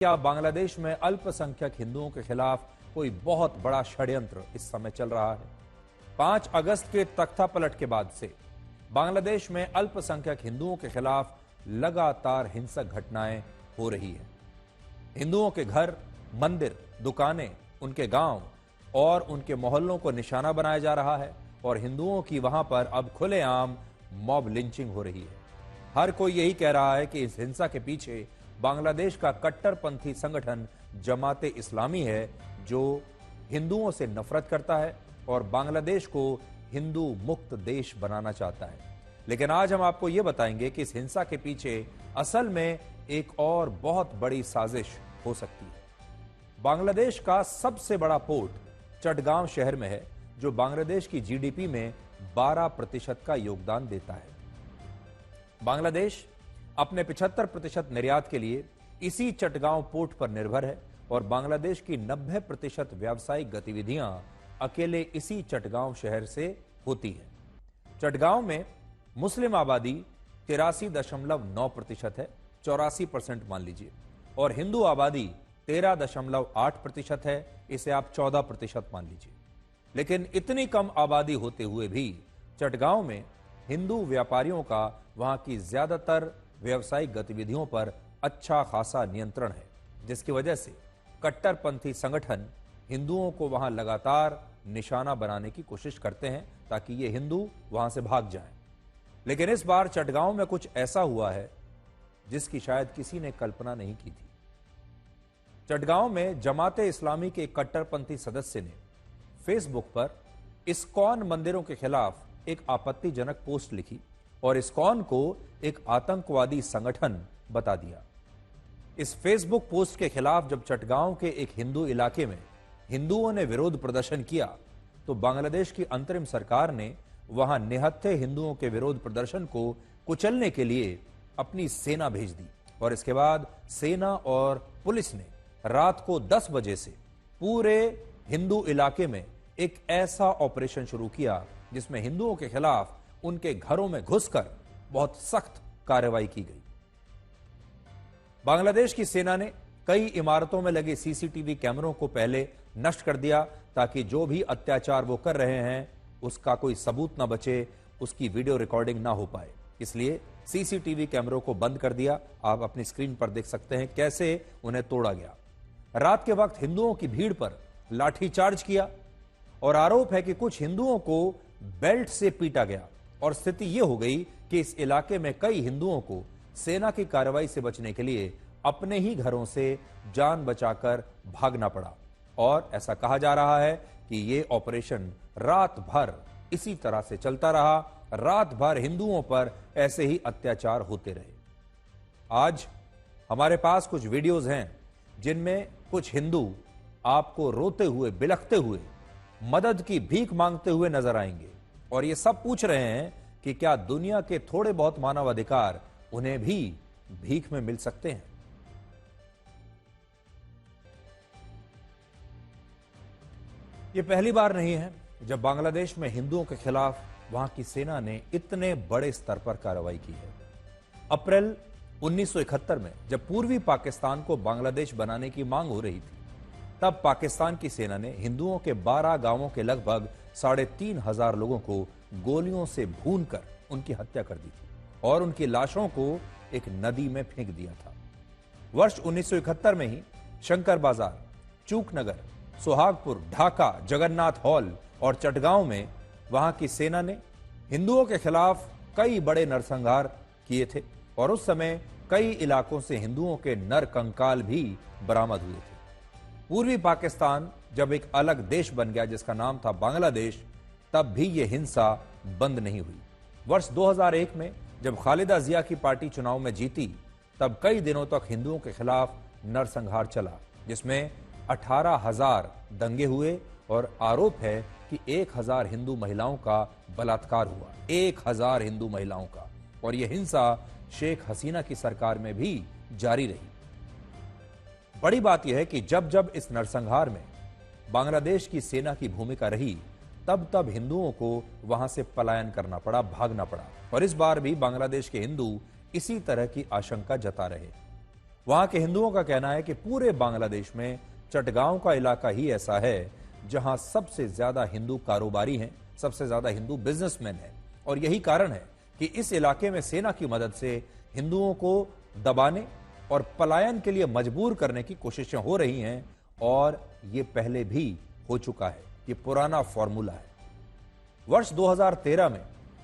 क्या बांग्लादेश में अल्पसंख्यक हिंदुओं के खिलाफ कोई बहुत बड़ा षड्यंत्र इस समय चल रहा है? 5 अगस्त के तख्तापलट के बाद से बांग्लादेश में अल्पसंख्यक हिंदुओं के खिलाफ लगातार हिंसक घटनाएं हो रही हैं। हिंदुओं के घर, मंदिर, दुकानें, उनके गांव और उनके मोहल्लों को निशाना बनाया जा रहा है और हिंदुओं की वहां पर अब खुलेआम मॉब लिंचिंग हो रही है। हर कोई यही कह रहा है कि इस हिंसा के पीछे बांग्लादेश का कट्टरपंथी संगठन जमाते इस्लामी है, जो हिंदुओं से नफरत करता है और बांग्लादेश को हिंदू मुक्त देश बनाना चाहता है। लेकिन आज हम आपको यह बताएंगे कि इस हिंसा के पीछे असल में एक और बहुत बड़ी साजिश हो सकती है। बांग्लादेश का सबसे बड़ा पोर्ट चटगांव शहर में है, जो बांग्लादेश की जीडीपी में 12% का योगदान देता है। बांग्लादेश अपने 75% निर्यात के लिए इसी चटगांव पोर्ट पर निर्भर है और बांग्लादेश की 90% व्यावसायिक गतिविधियां अकेले इसी चटगांव शहर से होती है। चटगांव में मुस्लिम आबादी 83.9% है, 84% मान लीजिए, और हिंदू आबादी 13.8% है, इसे आप 14% मान लीजिए। लेकिन इतनी कम आबादी होते हुए भी चटगांव में हिंदू व्यापारियों का वहां की ज्यादातर व्यावसायिक गतिविधियों पर अच्छा खासा नियंत्रण है, जिसकी वजह से कट्टरपंथी संगठन हिंदुओं को वहां लगातार निशाना बनाने की कोशिश करते हैं ताकि ये हिंदू वहां से भाग जाएं। लेकिन इस बार चटगांव में कुछ ऐसा हुआ है जिसकी शायद किसी ने कल्पना नहीं की थी। चटगांव में जमाते इस्लामी के कट्टरपंथी सदस्य ने फेसबुक पर इस्कॉन मंदिरों के खिलाफ एक आपत्तिजनक पोस्ट लिखी और इस्कॉन को एक आतंकवादी संगठन बता दिया। इस फेसबुक पोस्ट के खिलाफ जब चटगांव के एक हिंदू इलाके में हिंदुओं ने विरोध प्रदर्शन किया तो बांग्लादेश की अंतरिम सरकार ने वहां निहत्थे हिंदुओं के विरोध प्रदर्शन को कुचलने के लिए अपनी सेना भेज दी और इसके बाद सेना और पुलिस ने रात को 10 बजे से पूरे हिंदू इलाके में एक ऐसा ऑपरेशन शुरू किया जिसमें हिंदुओं के खिलाफ उनके घरों में घुसकर बहुत सख्त कार्रवाई की गई। बांग्लादेश की सेना ने कई इमारतों में लगे सीसीटीवी कैमरों को पहले नष्ट कर दिया ताकि जो भी अत्याचार वो कर रहे हैं उसका कोई सबूत ना बचे, उसकी वीडियो रिकॉर्डिंग ना हो पाए। इसलिए सीसीटीवी कैमरों को बंद कर दिया। आप अपनी स्क्रीन पर देख सकते हैं कैसे उन्हें तोड़ा गया। रात के वक्त हिंदुओं की भीड़ पर लाठीचार्ज किया और आरोप है कि कुछ हिंदुओं को बेल्ट से पीटा गया और स्थिति यह हो गई कि इस इलाके में कई हिंदुओं को सेना की कार्रवाई से बचने के लिए अपने ही घरों से जान बचाकर भागना पड़ा। और ऐसा कहा जा रहा है कि यह ऑपरेशन रात भर इसी तरह से चलता रहा, रात भर हिंदुओं पर ऐसे ही अत्याचार होते रहे। आज हमारे पास कुछ वीडियोज हैं जिनमें कुछ हिंदू आपको रोते हुए, बिलखते हुए, मदद की भीख मांगते हुए नजर आएंगे और ये सब पूछ रहे हैं कि क्या दुनिया के थोड़े बहुत मानव अधिकार उन्हें भी भीख में मिल सकते हैं। यह पहली बार नहीं है जब बांग्लादेश में हिंदुओं के खिलाफ वहां की सेना ने इतने बड़े स्तर पर कार्रवाई की है। अप्रैल 1971 में जब पूर्वी पाकिस्तान को बांग्लादेश बनाने की मांग हो रही थी, तब पाकिस्तान की सेना ने हिंदुओं के 12 गांवों के लगभग 3,500 लोगों को गोलियों से भूनकर उनकी हत्या कर दी थी और उनकी लाशों को एक नदी में फेंक दिया था। वर्ष 1971 में ही शंकर बाजार, चूकनगर, सुहागपुर, ढाका, जगन्नाथ हॉल और चटगांव में वहां की सेना ने हिंदुओं के खिलाफ कई बड़े नरसंहार किए थे और उस समय कई इलाकों से हिंदुओं के नर कंकाल भी बरामद हुए थे। पूर्वी पाकिस्तान जब एक अलग देश बन गया जिसका नाम था बांग्लादेश, तब भी यह हिंसा बंद नहीं हुई। वर्ष 2001 में जब खालिदा जिया की पार्टी चुनाव में जीती, तब कई दिनों तक हिंदुओं के खिलाफ नरसंहार चला, जिसमें 18,000 दंगे हुए और आरोप है कि 1,000 हिंदू महिलाओं का बलात्कार हुआ, 1,000 हिंदू महिलाओं का। और यह हिंसा शेख हसीना की सरकार में भी जारी रही। बड़ी बात यह है कि जब जब इस नरसंहार में बांग्लादेश की सेना की भूमिका रही, तब तब हिंदुओं को वहां से पलायन करना पड़ा, भागना पड़ा। और इस बार भी बांग्लादेश के हिंदू इसी तरह की आशंका जता रहे। वहां के हिंदुओं का कहना है कि पूरे बांग्लादेश में चटगांव का इलाका ही ऐसा है जहां सबसे ज्यादा हिंदू कारोबारी हैं, सबसे ज्यादा हिंदू बिजनेसमैन हैं, और यही कारण है कि इस इलाके में सेना की मदद से हिंदुओं को दबाने और पलायन के लिए मजबूर करने की कोशिशें हो रही हैं, और ये पहले भी हो चुका है। ये पुराना फॉर्मूला है। वर्ष 2013 में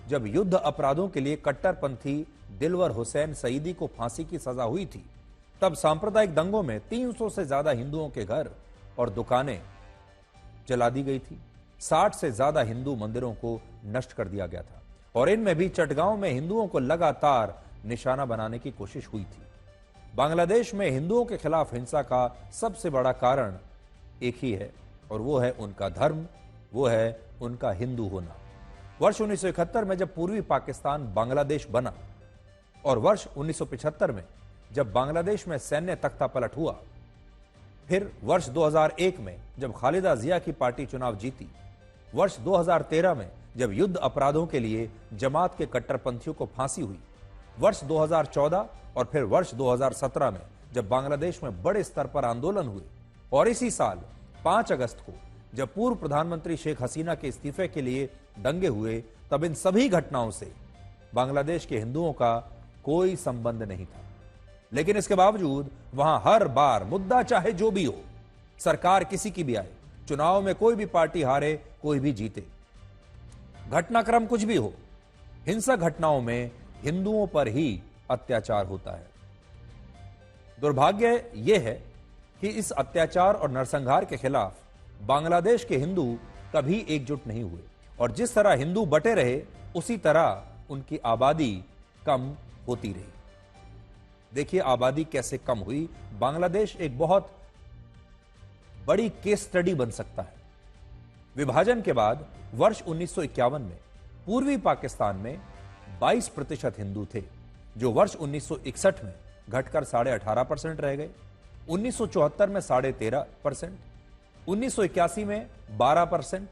जब युद्ध अपराधों के लिए कट्टरपंथी दिलवर हुसैन सईदी को फांसी की सजा हुई थी, तब सांप्रदायिक दंगों में 300 से ज्यादा हिंदुओं के घर और दुकानें जला दी गई थी। 60 से ज्यादा हिंदू मंदिरों को नष्ट कर दिया गया था, और इनमें भी चटगांव में हिंदुओं को लगातार निशाना बनाने की कोशिश हुई थी। बांग्लादेश में हिंदुओं के खिलाफ हिंसा का सबसे बड़ा कारण एक ही है, और वो है उनका धर्म, वो है उनका हिंदू होना। वर्ष 1971 में जब पूर्वी पाकिस्तान बांग्लादेश बना, और वर्ष 1975 में जब बांग्लादेश में सैन्य तख्ता पलट हुआ, फिर वर्ष 2001 में जब खालिदा जिया की पार्टी चुनाव जीती, वर्ष 2013 में जब युद्ध अपराधों के लिए जमात के कट्टरपंथियों को फांसी हुई, वर्ष 2014 और फिर वर्ष 2017 में जब बांग्लादेश में बड़े स्तर पर आंदोलन हुए, और इसी साल 5 अगस्त को जब पूर्व प्रधानमंत्री शेख हसीना के इस्तीफे के लिए दंगे हुए, तब इन सभी घटनाओं से बांग्लादेश के हिंदुओं का कोई संबंध नहीं था। लेकिन इसके बावजूद वहां हर बार मुद्दा चाहे जो भी हो, सरकार किसी की भी आए, चुनाव में कोई भी पार्टी हारे, कोई भी जीते, घटनाक्रम कुछ भी हो, हिंसक घटनाओं में हिंदुओं पर ही अत्याचार होता है। दुर्भाग्य यह है कि इस अत्याचार और नरसंहार के खिलाफ बांग्लादेश के हिंदू कभी एकजुट नहीं हुए, और जिस तरह हिंदू बटे रहे, उसी तरह उनकी आबादी कम होती रही। देखिए आबादी कैसे कम हुई। बांग्लादेश एक बहुत बड़ी केस स्टडी बन सकता है। विभाजन के बाद वर्ष 1951 में पूर्वी पाकिस्तान में 22% हिंदू थे, जो वर्ष 1961 में घटकर 18.5% रह गए, 1974 में 13.5%, 1981 में 12%,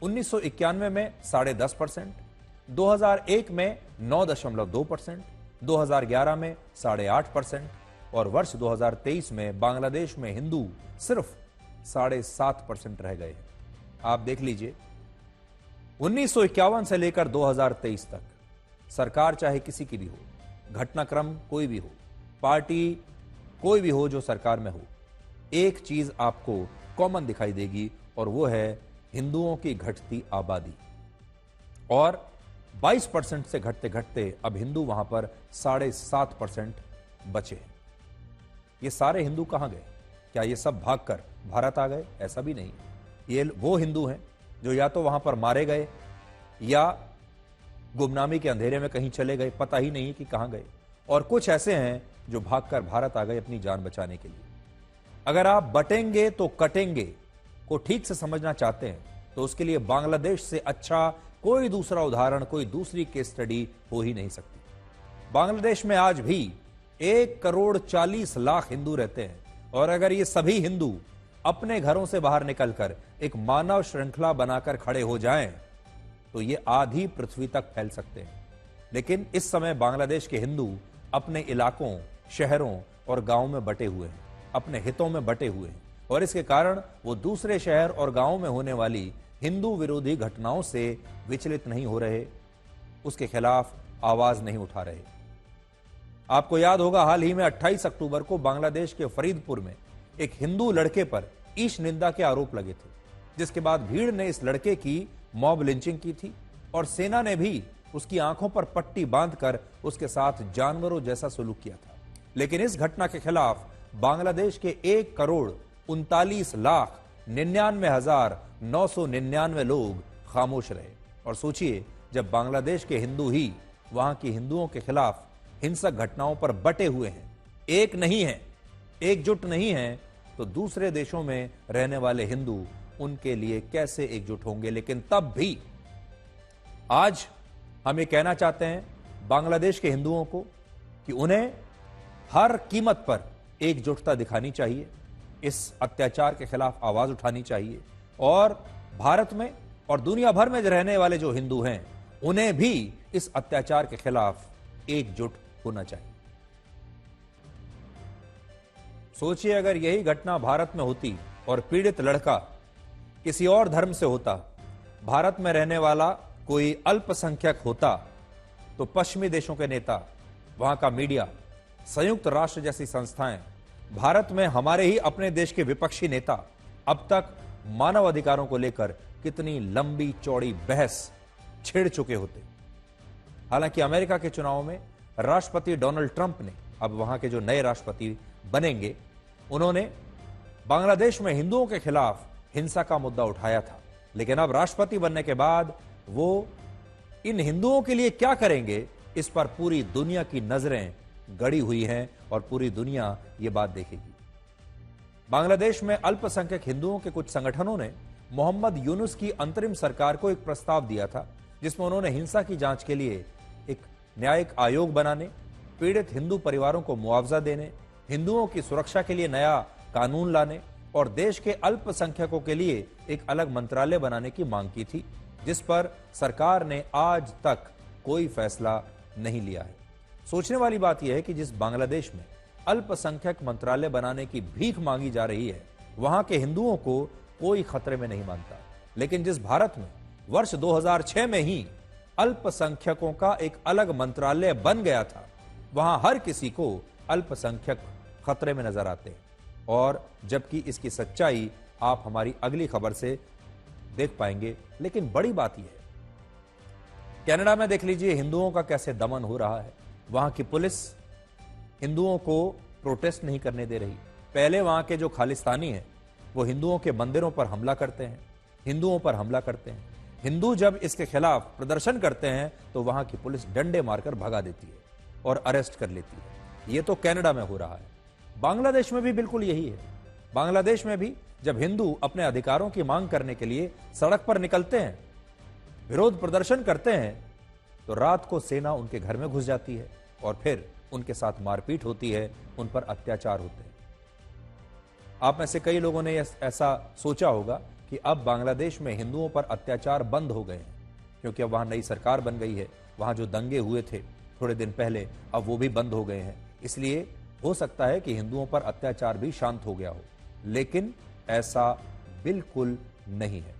1991 में 10.5%, 2001 में 9.2%, 2011 में 8.5%, और वर्ष 2023 में बांग्लादेश में हिंदू सिर्फ 7.5% रह गए हैं। आप देख लीजिए, 1951 से लेकर 2023 तक सरकार चाहे किसी की भी हो, घटनाक्रम कोई भी हो, पार्टी कोई भी हो जो सरकार में हो, एक चीज आपको कॉमन दिखाई देगी, और वो है हिंदुओं की घटती आबादी। और 22% से घटते घटते अब हिंदू वहां पर 7.5% बचे हैं। ये सारे हिंदू कहां गए? क्या ये सब भागकर भारत आ गए? ऐसा भी नहीं। ये वो हिंदू हैं जो या तो वहां पर मारे गए या गुमनामी के अंधेरे में कहीं चले गए, पता ही नहीं कि कहां गए, और कुछ ऐसे हैं जो भागकर भारत आ गए अपनी जान बचाने के लिए। अगर आप बटेंगे तो कटेंगे को ठीक से समझना चाहते हैं, तो उसके लिए बांग्लादेश से अच्छा कोई दूसरा उदाहरण, कोई दूसरी केस स्टडी हो ही नहीं सकती। बांग्लादेश में आज भी 1.40 करोड़ हिंदू रहते हैं, और अगर ये सभी हिंदू अपने घरों से बाहर निकलकर एक मानव श्रृंखला बनाकर खड़े हो जाएं, तो ये आधी पृथ्वी तक फैल सकते हैं। लेकिन इस समय बांग्लादेश के हिंदू अपने इलाकों, शहरों और गांवों में बटे हुए हैं, अपने हितों में बटे हुए हैं, और इसके कारण वो दूसरे शहर और गांवों में होने वाली हिंदू विरोधी घटनाओं से विचलित नहीं हो रहे, उसके खिलाफ आवाज नहीं उठा रहे। आपको याद होगा, हाल ही में 28 अक्टूबर को बांग्लादेश के फरीदपुर में एक हिंदू लड़के पर ईश निंदा के आरोप लगे थे, जिसके बाद भीड़ ने इस लड़के की मॉब लिंचिंग की थी, और सेना ने भी उसकी आंखों पर पट्टी बांधकर उसके साथ जानवरों जैसा सलूक किया था। लेकिन इस घटना के खिलाफ बांग्लादेश के 1,39,99,999 लोग खामोश रहे। और सोचिए, जब बांग्लादेश के हिंदू ही वहां के हिंदुओं के खिलाफ हिंसक घटनाओं पर बटे हुए हैं, एक नहीं है, एकजुट नहीं है, तो दूसरे देशों में रहने वाले हिंदू उनके लिए कैसे एकजुट होंगे। लेकिन तब भी आज हम ये कहना चाहते हैं बांग्लादेश के हिंदुओं को कि उन्हें हर कीमत पर एकजुटता दिखानी चाहिए, इस अत्याचार के खिलाफ आवाज उठानी चाहिए, और भारत में और दुनिया भर में रहने वाले जो हिंदू हैं, उन्हें भी इस अत्याचार के खिलाफ एकजुट होना चाहिए। सोचिए अगर यही घटना भारत में होती और पीड़ित लड़का किसी और धर्म से होता, भारत में रहने वाला कोई अल्पसंख्यक होता, तो पश्चिमी देशों के नेता, वहां का मीडिया, संयुक्त राष्ट्र जैसी संस्थाएं, भारत में हमारे ही अपने देश के विपक्षी नेता अब तक मानव अधिकारों को लेकर कितनी लंबी चौड़ी बहस छेड़ चुके होते। हालांकि अमेरिका के चुनाव में राष्ट्रपति डोनाल्ड ट्रंप ने, अब वहां के जो नए राष्ट्रपति बनेंगे, उन्होंने बांग्लादेश में हिंदुओं के खिलाफ हिंसा का मुद्दा उठाया था। लेकिन अब राष्ट्रपति बनने के बाद वो इन हिंदुओं के लिए क्या करेंगे, इस पर पूरी दुनिया की नजरें गड़ी हुई हैं और पूरी दुनिया ये बात देखेगी। बांग्लादेश में अल्पसंख्यक हिंदुओं के कुछ संगठनों ने मोहम्मद यूनुस की अंतरिम सरकार को एक प्रस्ताव दिया था, जिसमें उन्होंने हिंसा की जांच के लिए एक न्यायिक आयोग बनाने, पीड़ित हिंदू परिवारों को मुआवजा देने, हिंदुओं की सुरक्षा के लिए नया कानून लाने और देश के अल्पसंख्यकों के लिए एक अलग मंत्रालय बनाने की मांग की थी, जिस पर सरकार ने आज तक कोई फैसला नहीं लिया है। सोचने वाली बात यह है कि जिस बांग्लादेश में अल्पसंख्यक मंत्रालय बनाने की भीख मांगी जा रही है, वहां के हिंदुओं को कोई खतरे में नहीं मानता। लेकिन जिस भारत में वर्ष 2006 में ही अल्पसंख्यकों का एक अलग मंत्रालय बन गया था, वहां हर किसी को अल्पसंख्यक खतरे में नजर आते हैं। और जबकि इसकी सच्चाई आप हमारी अगली खबर से देख पाएंगे। लेकिन बड़ी बात यह है, कनाडा में देख लीजिए हिंदुओं का कैसे दमन हो रहा है। वहां की पुलिस हिंदुओं को प्रोटेस्ट नहीं करने दे रही। पहले वहां के जो खालिस्तानी हैं वो हिंदुओं के मंदिरों पर हमला करते हैं, हिंदुओं पर हमला करते हैं। हिंदू जब इसके खिलाफ प्रदर्शन करते हैं तो वहां की पुलिस डंडे मारकर भगा देती है और अरेस्ट कर लेती है। यह तो कनाडा में हो रहा है। बांग्लादेश में भी बिल्कुल यही है। बांग्लादेश में भी जब हिंदू अपने अधिकारों की मांग करने के लिए सड़क पर निकलते हैं, विरोध प्रदर्शन करते हैं, तो रात को सेना उनके घर में घुस जाती है और फिर उनके साथ मारपीट होती है, उन पर अत्याचार होते हैं। आप में से कई लोगों ने ऐसा सोचा होगा कि अब बांग्लादेश में हिंदुओं पर अत्याचार बंद हो गए हैं, क्योंकि अब वहां नई सरकार बन गई है। वहां जो दंगे हुए थे थोड़े दिन पहले, अब वो भी बंद हो गए हैं। इसलिए हो सकता है कि हिंदुओं पर अत्याचार भी शांत हो गया हो, लेकिन ऐसा बिल्कुल नहीं है।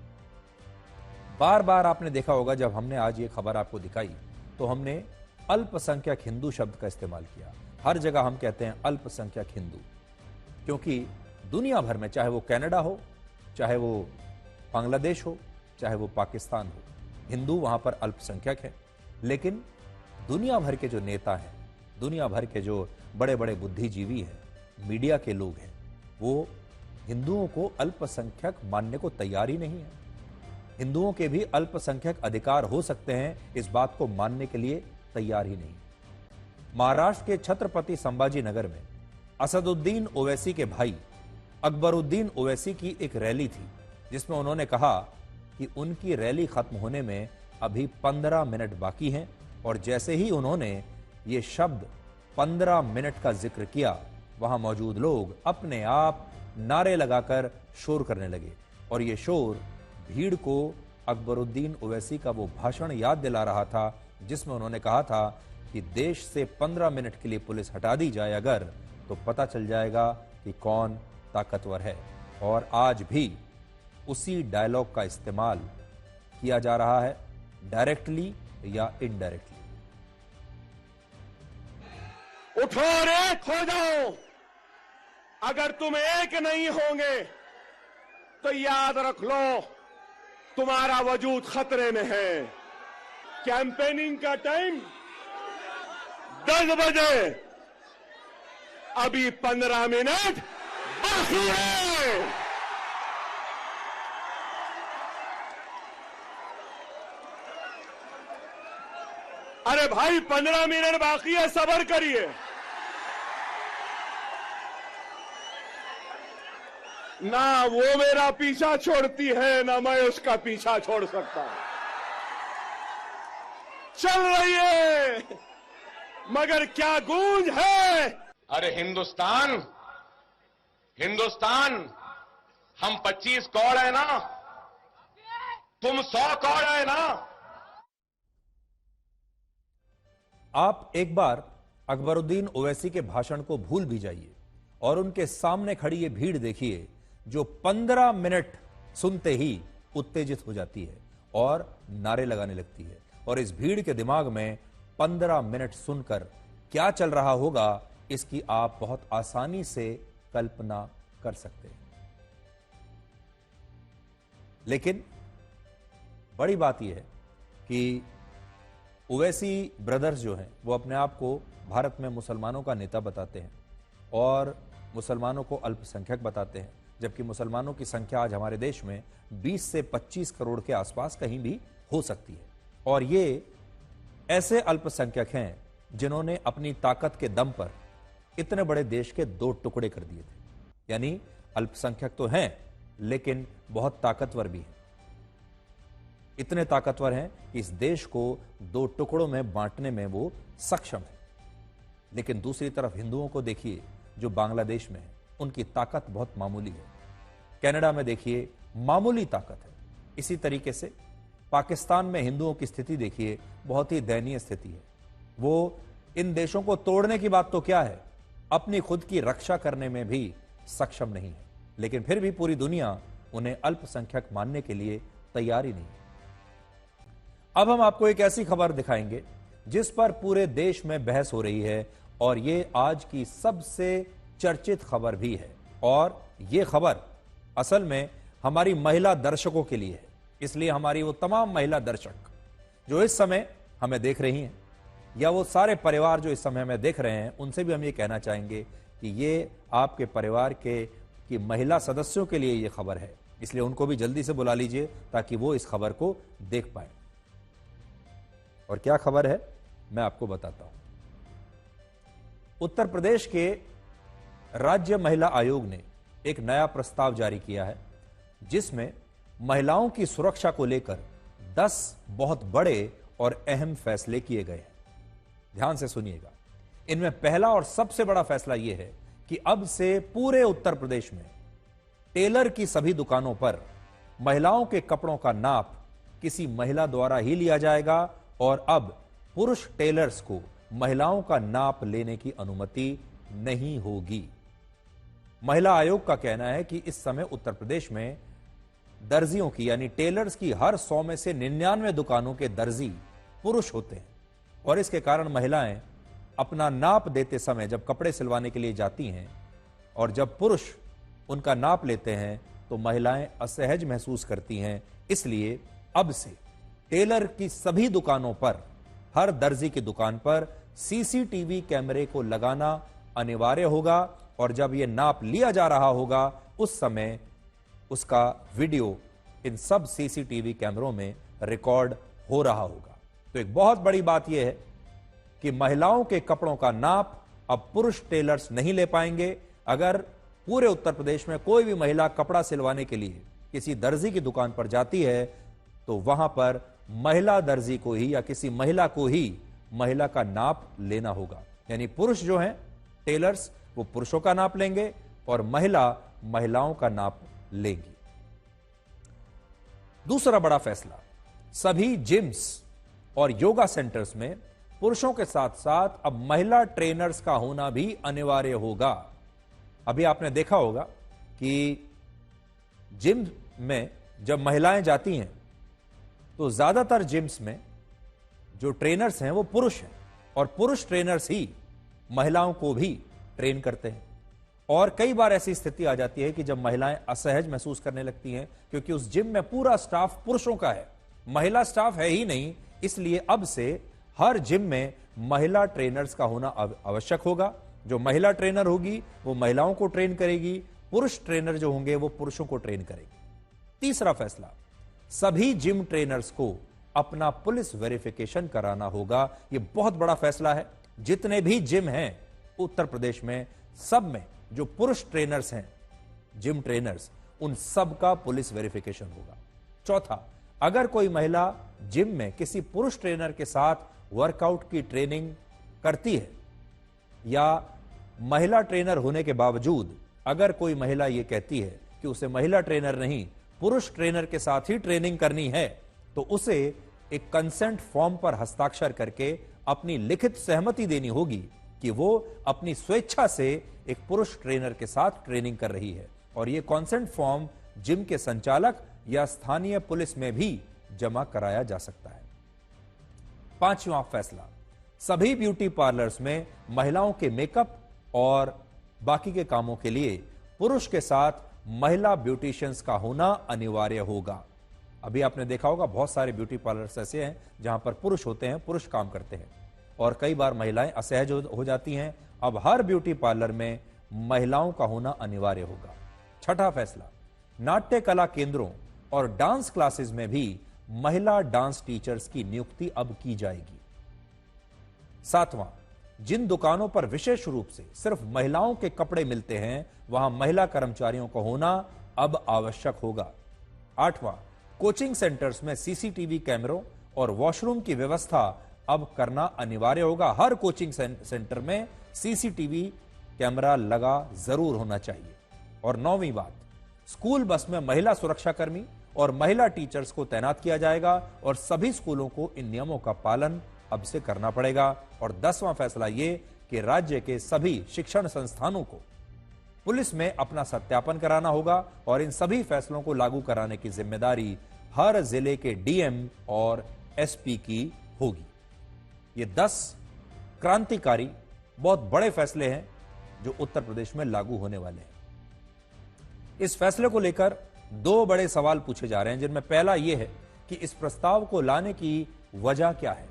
बार बार आपने देखा होगा, जब हमने आज ये खबर आपको दिखाई तो हमने अल्पसंख्यक हिंदू शब्द का इस्तेमाल किया। हर जगह हम कहते हैं अल्पसंख्यक हिंदू, क्योंकि दुनिया भर में, चाहे वो कनाडा हो, चाहे वो बांग्लादेश हो, चाहे वो पाकिस्तान हो, हिंदू वहां पर अल्पसंख्यक है। लेकिन दुनिया भर के जो नेता हैं, दुनिया भर के जो बड़े बड़े बुद्धिजीवी हैं, मीडिया के लोग हैं, वो हिंदुओं को अल्पसंख्यक मानने को तैयार ही नहीं है। हिंदुओं के भी अल्पसंख्यक अधिकार हो सकते हैं, इस बात को मानने के लिए तैयार ही नहीं। महाराष्ट्र के छत्रपति संभाजी नगर में असदुद्दीन ओवैसी के भाई अकबरुद्दीन ओवैसी की एक रैली थी, जिसमें उन्होंने कहा कि उनकी रैली खत्म होने में अभी 15 मिनट बाकी हैं, और जैसे ही उन्होंने ये शब्द 15 मिनट का जिक्र किया, वहां मौजूद लोग अपने आप नारे लगाकर शोर करने लगे। और ये शोर भीड़ को अकबरुद्दीन ओवैसी का वो भाषण याद दिला रहा था, जिसमें उन्होंने कहा था कि देश से 15 मिनट के लिए पुलिस हटा दी जाए अगर, तो पता चल जाएगा कि कौन ताकतवर है। और आज भी उसी डायलॉग का इस्तेमाल किया जा रहा है, डायरेक्टली या इनडायरेक्टली। उठो रे खो जाओ, अगर तुम एक नहीं होंगे तो याद रख लो तुम्हारा वजूद खतरे में है। कैंपेनिंग का टाइम 10 बजे, अभी 15 मिनट बाकी है। अरे भाई 15 मिनट बाकी है, सब्र करिए। ना वो मेरा पीछा छोड़ती है, ना मैं उसका पीछा छोड़ सकता। चल रही है, मगर क्या गूंज है। अरे हिंदुस्तान, हिंदुस्तान, हम 25 कौड़ है ना, तुम 100 कौड़ है ना। आप एक बार अकबरुद्दीन ओवैसी के भाषण को भूल भी जाइए और उनके सामने खड़ी ये भीड़ देखिए जो 15 मिनट सुनते ही उत्तेजित हो जाती है और नारे लगाने लगती है। और इस भीड़ के दिमाग में 15 मिनट सुनकर क्या चल रहा होगा इसकी आप बहुत आसानी से कल्पना कर सकते हैं। लेकिन बड़ी बात यह है कि ओवैसी ब्रदर्स जो हैं वो अपने आप को भारत में मुसलमानों का नेता बताते हैं और मुसलमानों को अल्पसंख्यक बताते हैं, जबकि मुसलमानों की संख्या आज हमारे देश में 20 से 25 करोड़ के आसपास कहीं भी हो सकती है। और ये ऐसे अल्पसंख्यक हैं जिन्होंने अपनी ताकत के दम पर इतने बड़े देश के 2 टुकड़े कर दिए थे। यानी अल्पसंख्यक तो हैं लेकिन बहुत ताकतवर भी हैं। इतने ताकतवर हैं कि इस देश को 2 टुकड़ों में बांटने में वो सक्षम है। लेकिन दूसरी तरफ हिंदुओं को देखिए जो बांग्लादेश में है, उनकी ताकत बहुत मामूली है। कनाडा में देखिए मामूली ताकत है। इसी तरीके से पाकिस्तान में हिंदुओं की स्थिति देखिए, बहुत ही दयनीय स्थिति है। वो इन देशों को तोड़ने की बात तो क्या है, अपनी खुद की रक्षा करने में भी सक्षम नहीं है। लेकिन फिर भी पूरी दुनिया उन्हें अल्पसंख्यक मानने के लिए तैयार ही नहीं। अब हम आपको एक ऐसी खबर दिखाएंगे जिस पर पूरे देश में बहस हो रही है और ये आज की सबसे चर्चित खबर भी है। और ये खबर असल में हमारी महिला दर्शकों के लिए है, इसलिए हमारी वो तमाम महिला दर्शक जो इस समय हमें देख रही हैं या वो सारे परिवार जो इस समय हमें देख रहे हैं, उनसे भी हम ये कहना चाहेंगे कि ये आपके परिवार की महिला सदस्यों के लिए ये खबर है, इसलिए उनको भी जल्दी से बुला लीजिए ताकि वो इस खबर को देख पाए। और क्या खबर है मैं आपको बताता हूं। उत्तर प्रदेश के राज्य महिला आयोग ने एक नया प्रस्ताव जारी किया है जिसमें महिलाओं की सुरक्षा को लेकर 10 बहुत बड़े और अहम फैसले किए गए हैं। ध्यान से सुनिएगा। इनमें पहला और सबसे बड़ा फैसला यह है कि अब से पूरे उत्तर प्रदेश में टेलर की सभी दुकानों पर महिलाओं के कपड़ों का नाप किसी महिला द्वारा ही लिया जाएगा और अब पुरुष टेलर्स को महिलाओं का नाप लेने की अनुमति नहीं होगी। महिला आयोग का कहना है कि इस समय उत्तर प्रदेश में दर्जियों की यानी टेलर्स की हर 100 में से 99 दुकानों के दर्जी पुरुष होते हैं और इसके कारण महिलाएं अपना नाप देते समय जब कपड़े सिलवाने के लिए जाती हैं और जब पुरुष उनका नाप लेते हैं तो महिलाएं असहज महसूस करती हैं। इसलिए अब से टेलर की सभी दुकानों पर, हर दर्जी की दुकान पर सीसीटीवी कैमरे को लगाना अनिवार्य होगा और जब यह नाप लिया जा रहा होगा उस समय उसका वीडियो इन सब सीसीटीवी कैमरों में रिकॉर्ड हो रहा होगा। तो एक बहुत बड़ी बात यह है कि महिलाओं के कपड़ों का नाप अब पुरुष टेलर्स नहीं ले पाएंगे। अगर पूरे उत्तर प्रदेश में कोई भी महिला कपड़ा सिलवाने के लिए किसी दर्जी की दुकान पर जाती है तो वहां पर महिला दर्जी को ही या किसी महिला को ही महिला का नाप लेना होगा। यानी पुरुष जो हैं टेलर्स वो पुरुषों का नाप लेंगे और महिला महिलाओं का नाप लेंगी। दूसरा बड़ा फैसला, सभी जिम्स और योगा सेंटर्स में पुरुषों के साथ साथ अब महिला ट्रेनर्स का होना भी अनिवार्य होगा। अभी आपने देखा होगा कि जिम में जब महिलाएं जाती हैं तो ज्यादातर जिम्स में जो ट्रेनर्स हैं वो पुरुष हैं और पुरुष ट्रेनर्स ही महिलाओं को भी ट्रेन करते हैं। और कई बार ऐसी स्थिति आ जाती है कि जब महिलाएं असहज महसूस करने लगती हैं क्योंकि उस जिम में पूरा स्टाफ पुरुषों का है, महिला स्टाफ है ही नहीं, इसलिए अब से हर जिम में महिला ट्रेनर्स का होना आवश्यक होगा। जो महिला ट्रेनर होगी वो महिलाओं को ट्रेन करेगी, पुरुष ट्रेनर जो होंगे वो पुरुषों को ट्रेन करेगी। तीसरा फैसला, सभी जिम ट्रेनर्स को अपना पुलिस वेरिफिकेशन कराना होगा। यह बहुत बड़ा फैसला है। जितने भी जिम हैं उत्तर प्रदेश में, सब में जो पुरुष ट्रेनर्स हैं, जिम ट्रेनर्स, उन सब का पुलिस वेरिफिकेशन होगा। चौथा, अगर कोई महिला जिम में किसी पुरुष ट्रेनर के साथ वर्कआउट की ट्रेनिंग करती है या महिला ट्रेनर होने के बावजूद अगर कोई महिला यह कहती है कि उसे महिला ट्रेनर नहीं पुरुष ट्रेनर के साथ ही ट्रेनिंग करनी है तो उसे एक कंसेंट फॉर्म पर हस्ताक्षर करके अपनी लिखित सहमति देनी होगी कि वो अपनी स्वेच्छा से एक पुरुष ट्रेनर के साथ ट्रेनिंग कर रही है और यह कॉन्सेंट फॉर्म जिम के संचालक या स्थानीय पुलिस में भी जमा कराया जा सकता है। पांचवां फैसला, सभी ब्यूटी पार्लर्स में महिलाओं के मेकअप और बाकी के कामों के लिए पुरुष के साथ महिला ब्यूटिशियंस का होना अनिवार्य होगा। अभी आपने देखा होगा बहुत सारे ब्यूटी पार्लर्स ऐसे हैं जहां पर पुरुष होते हैं, पुरुष काम करते हैं और कई बार महिलाएं असहज हो जाती हैं। अब हर ब्यूटी पार्लर में महिलाओं का होना अनिवार्य होगा। छठा फैसला, नाट्य कला केंद्रों और डांस क्लासेस में भी महिला डांस टीचर्स की नियुक्ति अब की जाएगी। सातवां, जिन दुकानों पर विशेष रूप से सिर्फ महिलाओं के कपड़े मिलते हैं वहां महिला कर्मचारियों का होना अब आवश्यक होगा। आठवां, कोचिंग सेंटर्स में सीसीटीवी कैमरों और वॉशरूम की व्यवस्था अब करना अनिवार्य होगा। हर कोचिंग सेंटर में सीसीटीवी कैमरा लगा जरूर होना चाहिए। और नौवीं बात, स्कूल बस में महिला सुरक्षाकर्मी और महिला टीचर्स को तैनात किया जाएगा और सभी स्कूलों को इन नियमों का पालन अब से करना पड़ेगा। और 10वां फैसला यह कि राज्य के सभी शिक्षण संस्थानों को पुलिस में अपना सत्यापन कराना होगा और इन सभी फैसलों को लागू कराने की जिम्मेदारी हर जिले के डीएम और एसपी की होगी। ये 10 क्रांतिकारी बहुत बड़े फैसले हैं जो उत्तर प्रदेश में लागू होने वाले हैं। इस फैसले को लेकर 2 बड़े सवाल पूछे जा रहे हैं, जिनमें पहला यह है कि इस प्रस्ताव को लाने की वजह क्या है।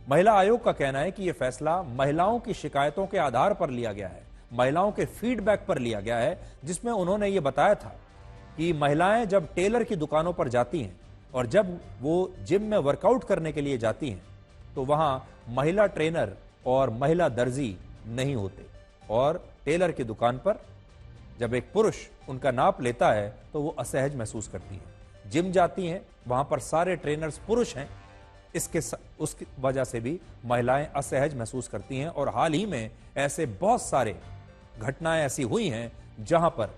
महिला आयोग का कहना है कि यह फैसला महिलाओं की शिकायतों के आधार पर लिया गया है, महिलाओं के फीडबैक पर लिया गया है, जिसमें उन्होंने यह बताया था कि महिलाएं जब टेलर की दुकानों पर जाती हैं और जब वो जिम में वर्कआउट करने के लिए जाती हैं तो वहां महिला ट्रेनर और महिला दर्जी नहीं होते और टेलर की दुकान पर जब एक पुरुष उनका नाप लेता है तो वो असहज महसूस करती हैं। जिम जाती हैं, वहां पर सारे ट्रेनर्स पुरुष हैं, उसकी वजह से भी महिलाएं असहज महसूस करती हैं। और हाल ही में ऐसे बहुत सारे घटनाएं ऐसी हुई हैं जहां पर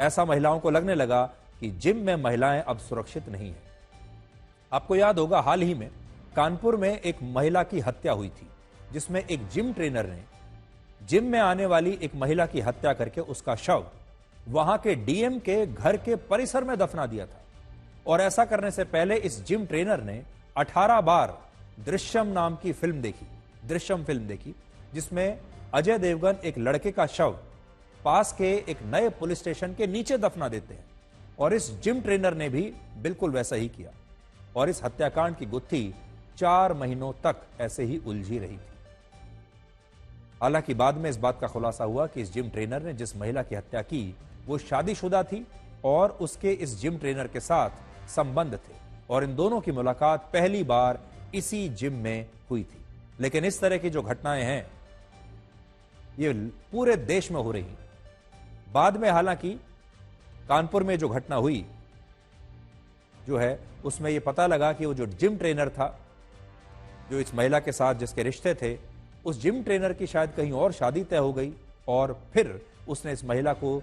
ऐसा महिलाओं को लगने लगा कि जिम में महिलाएं अब सुरक्षित नहीं है। आपको याद होगा हाल ही में कानपुर में एक महिला की हत्या हुई थी, जिसमें एक जिम ट्रेनर ने जिम में आने वाली एक महिला की हत्या करके उसका शव वहां के डीएम के घर के परिसर में दफना दिया था। और ऐसा करने से पहले इस जिम ट्रेनर ने 18 बार दृश्यम नाम की फिल्म देखी, दृश्यम फिल्म देखी, जिसमें अजय देवगन एक लड़के का शव पास के एक नए पुलिस स्टेशन के नीचे दफना देते हैं। और इस जिम ट्रेनर ने भी बिल्कुल वैसा ही किया और इस हत्याकांड की गुत्थी 4 महीनों तक ऐसे ही उलझी रही थी। हालांकि बाद में इस बात का खुलासा हुआ कि इस जिम ट्रेनर ने जिस महिला की हत्या की वो शादीशुदा थी और उसके इस जिम ट्रेनर के साथ संबंध थे और इन दोनों की मुलाकात पहली बार इसी जिम में हुई थी। लेकिन इस तरह की जो घटनाएं हैं ये पूरे देश में हो रही। बाद में हालांकि कानपुर में जो घटना हुई जो है उसमें यह पता लगा कि वो जो जिम ट्रेनर था, जो इस महिला के साथ जिसके रिश्ते थे, उस जिम ट्रेनर की शायद कहीं और शादी तय हो गई और फिर उसने इस महिला को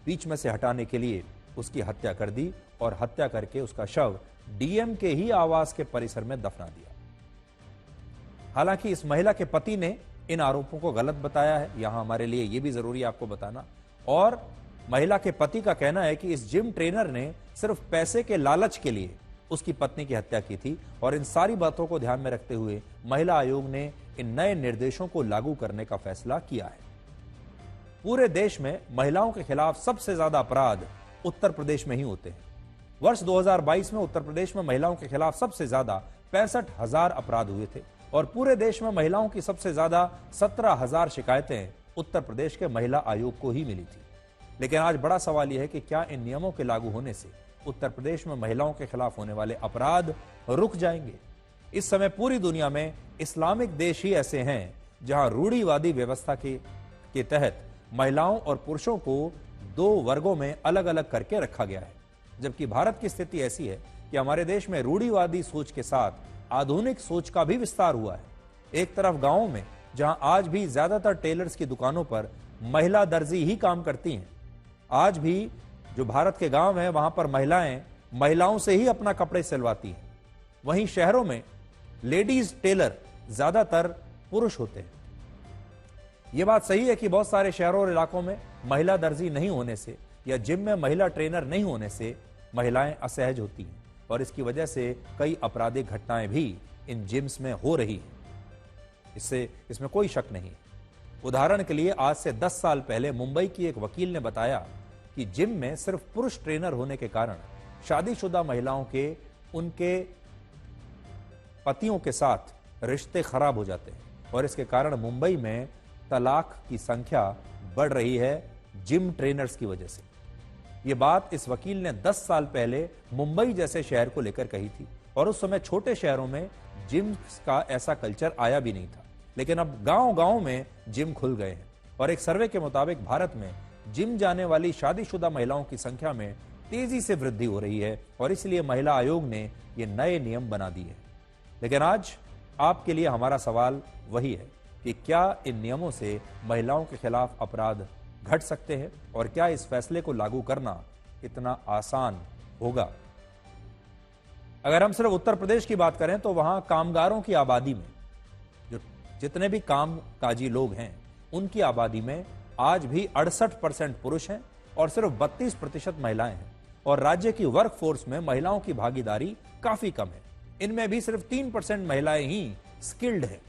बीच में से हटाने के लिए उसकी हत्या कर दी और हत्या करके उसका शव डीएम के ही आवास के परिसर में दफना दिया। हालांकि इस महिला के पति ने इन आरोपों को गलत बताया है, यहां हमारे लिए यह भी जरूरी है आपको बताना। और महिला के पति का कहना है कि इस जिम ट्रेनर ने सिर्फ पैसे के लालच के लिए उसकी पत्नी की हत्या की थी और इन सारी बातों को ध्यान में रखते हुए महिला आयोग ने इन नए निर्देशों को लागू करने का फैसला किया है। पूरे देश में महिलाओं के खिलाफ सबसे ज्यादा अपराध उत्तर प्रदेश में ही होते हैं। वर्ष 2022 में उत्तर प्रदेश में महिलाओं के खिलाफ सबसे ज्यादा 65,000 अपराध हुए थे और पूरे देश में महिलाओं की सबसे ज्यादा 17,000 शिकायतें उत्तर प्रदेश के महिला आयोग को ही मिली थी। लेकिन आज बड़ा सवाल यह है कि क्या इन नियमों के लागू होने से उत्तर प्रदेश में महिलाओं के खिलाफ होने वाले अपराध रुक जाएंगे? इस समय पूरी दुनिया में इस्लामिक देश ही ऐसे हैं जहां रूढ़िवादी व्यवस्था के तहत महिलाओं और पुरुषों को 2 वर्गों में अलग अलग करके रखा गया है, जबकि भारत की स्थिति ऐसी है कि हमारे देश में रूढ़िवादी सोच के साथ आधुनिक सोच का भी विस्तार हुआ है। एक तरफ गांवों में जहां आज भी ज्यादातर टेलर्स की दुकानों पर महिला दर्जी ही काम करती हैं, आज भी जो भारत के गांव हैं वहां पर महिलाओं से ही अपना कपड़े सिलवाती हैं। वहीं शहरों में लेडीज टेलर ज्यादातर पुरुष होते हैं। ये बात सही है कि बहुत सारे शहरों और इलाकों में महिला दर्जी नहीं होने से या जिम में महिला ट्रेनर नहीं होने से महिलाएं असहज होती हैं और इसकी वजह से कई आपराधिक घटनाएं भी इन जिम्स में हो रही हैं। इसमें कोई शक नहीं। उदाहरण के लिए आज से 10 साल पहले मुंबई की एक वकील ने बताया कि जिम में सिर्फ पुरुष ट्रेनर होने के कारण शादीशुदा महिलाओं के उनके पतियों के साथ रिश्ते खराब हो जाते हैं और इसके कारण मुंबई में तलाक की संख्या बढ़ रही है जिम ट्रेनर्स की वजह से। यह बात इस वकील ने 10 साल पहले मुंबई जैसे शहर को लेकर कही थी और उस समय छोटे शहरों में जिम का ऐसा कल्चर आया भी नहीं था, लेकिन अब गांव-गांव में जिम खुल गए हैं और एक सर्वे के मुताबिक भारत में जिम जाने वाली शादीशुदा महिलाओं की संख्या में तेजी से वृद्धि हो रही है और इसलिए महिला आयोग ने ये नए नियम बना दिए हैं। लेकिन आज आपके लिए हमारा सवाल वही है कि क्या इन नियमों से महिलाओं के खिलाफ अपराध घट सकते हैं और क्या इस फैसले को लागू करना इतना आसान होगा? अगर हम सिर्फ उत्तर प्रदेश की बात करें तो वहां कामगारों की आबादी में जो जितने भी कामकाजी लोग हैं उनकी आबादी में आज भी 68% पुरुष हैं और सिर्फ 32% महिलाएं हैं और राज्य की वर्कफोर्स में महिलाओं की भागीदारी काफी कम है। इनमें भी सिर्फ 3% महिलाएं ही स्किल्ड हैं।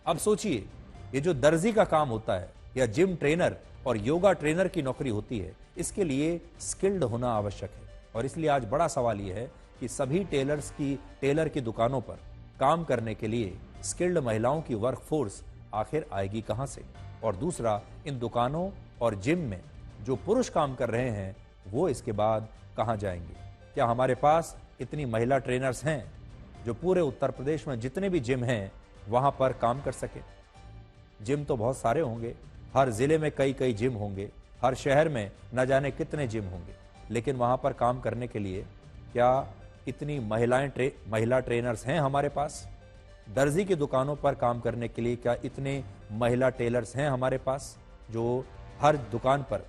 अब सोचिए, ये जो दर्जी का काम होता है या जिम ट्रेनर और योगा ट्रेनर की नौकरी होती है, इसके लिए स्किल्ड होना आवश्यक है और इसलिए आज बड़ा सवाल यह है कि सभी टेलर की दुकानों पर काम करने के लिए स्किल्ड महिलाओं की वर्कफोर्स आखिर आएगी कहां से? और दूसरा, इन दुकानों और जिम में जो पुरुष काम कर रहे हैं वो इसके बाद कहां जाएंगे? क्या हमारे पास इतनी महिला ट्रेनर्स हैं जो पूरे उत्तर प्रदेश में जितने भी जिम हैं वहां पर काम कर सके? जिम तो बहुत सारे होंगे, हर जिले में कई कई जिम होंगे, हर शहर में न जाने कितने जिम होंगे, लेकिन वहां पर काम करने के लिए क्या इतनी महिला ट्रेनर्स हैं हमारे पास? दर्जी की दुकानों पर काम करने के लिए क्या इतने महिला टेलर्स हैं हमारे पास जो हर दुकान पर